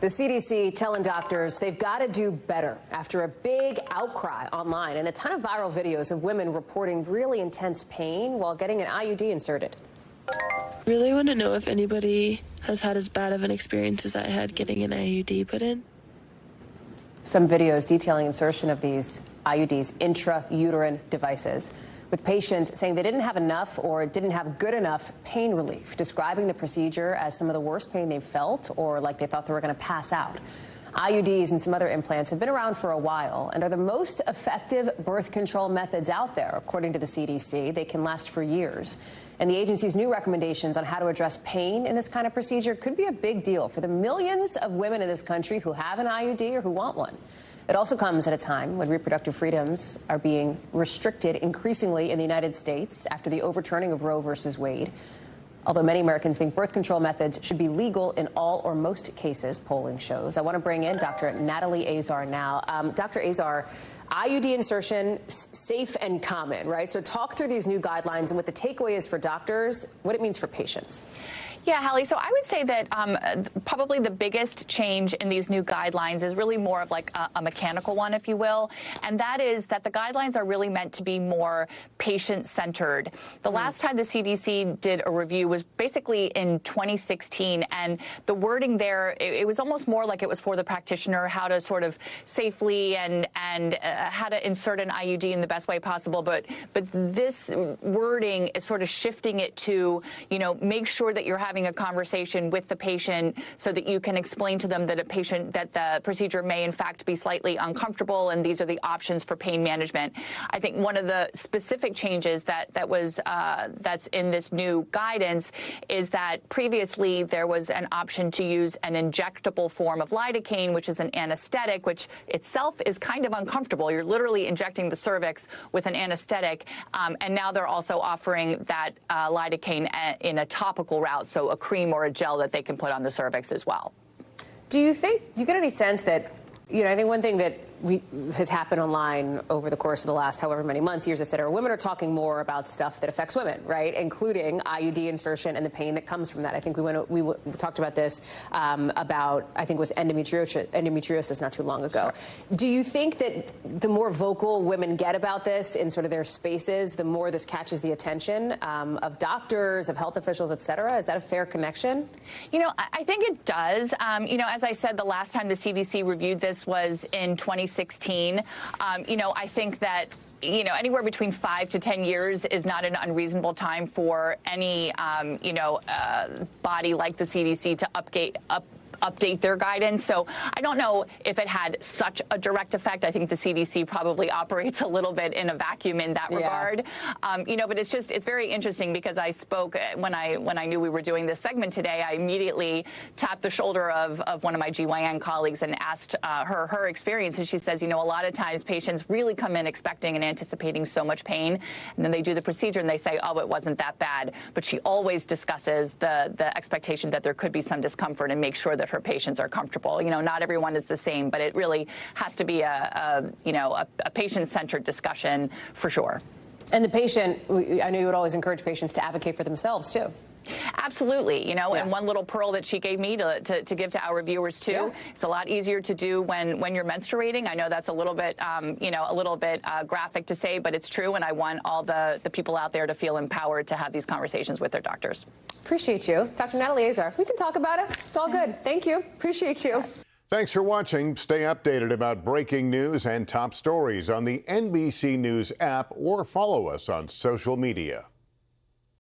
The CDC telling doctors they've got to do better after a big outcry online and a ton of viral videos of women reporting really intense pain while getting an IUD inserted. Really want to know if anybody has had as bad of an experience as I had getting an IUD put in. Some videos detailing insertion of these IUDs, intrauterine devices, with patients saying they didn't have enough or didn't have good enough pain relief, describing the procedure as some of the worst pain they've felt or like they thought they were going to pass out. IUDs and some other implants have been around for a while and are the most effective birth control methods out there, according to the CDC. They can last for years. And the agency's new recommendations on how to address pain in this kind of procedure could be a big deal for the millions of women in this country who have an IUD or who want one. It also comes at a time when reproductive freedoms are being restricted increasingly in the United States after the overturning of Roe versus Wade. Although many Americans think birth control methods should be legal in all or most cases, polling shows. I want to bring in Dr. Natalie Azar now. Dr. Azar, IUD insertion, safe and common, right? So talk through these new guidelines and what the takeaway is for doctors, what it means for patients. Yeah, Hallie, so I would say that probably the biggest change in these new guidelines is really more of like a mechanical one, if you will, and that is that the guidelines are really meant to be more patient-centered. The last time the CDC did a review was basically in 2016, and the wording there, it was almost more like it was for the practitioner, how to sort of safely and how to insert an IUD in the best way possible, but this wording is sort of shifting it to, you know, make sure that you're having a conversation with the patient so that you can explain to them that the procedure may in fact be slightly uncomfortable, and these are the options for pain management. I think one of the specific changes that's in this new guidance is that previously there was an option to use an injectable form of lidocaine, which is an anesthetic, which itself is kind of uncomfortable. You're literally injecting the cervix with an anesthetic, and now they're also offering that lidocaine in a topical route, so a cream or a gel that they can put on the cervix as well. Do you get any sense that, you know, I think one thing that has happened online over the course of the last however many months, years, et cetera, women are talking more about stuff that affects women, right, including IUD insertion and the pain that comes from that. I think we talked about this about, I think it was endometriosis not too long ago. Sure. Do you think that the more vocal women get about this in sort of their spaces, the more this catches the attention of doctors, of health officials, et cetera? Is that a fair connection? You know, I think it does. You know, as I said, the last time the CDC reviewed this was in 2016. You know, I think that, you know, anywhere between 5 to 10 years is not an unreasonable time for any, you know, body like the CDC to update their guidance. So I don't know if it had such a direct effect. I think the CDC probably operates a little bit in a vacuum in that regard. You know, but it's very interesting because I spoke when I knew we were doing this segment today. I immediately tapped the shoulder of one of my GYN colleagues and asked her experience. And she says, you know, a lot of times patients really come in expecting and anticipating so much pain, and then they do the procedure and they say, oh, it wasn't that bad. But she always discusses the expectation that there could be some discomfort and make sure that her patients are comfortable. You know, not everyone is the same, but it really has to be a patient-centered discussion for sure. And the patient, I know you would always encourage patients to advocate for themselves too. Absolutely, you know, and one little pearl that she gave me to give to our viewers too. It's a lot easier to do when you're menstruating. I know that's a little bit, you know, a little bit graphic to say, but it's true, and I want all the people out there to feel empowered to have these conversations with their doctors. Appreciate you. Dr. Natalie Azar, we can talk about it. It's all good. Thank you. Appreciate you. Thanks for watching. Stay updated about breaking news and top stories on the NBC News app or follow us on social media.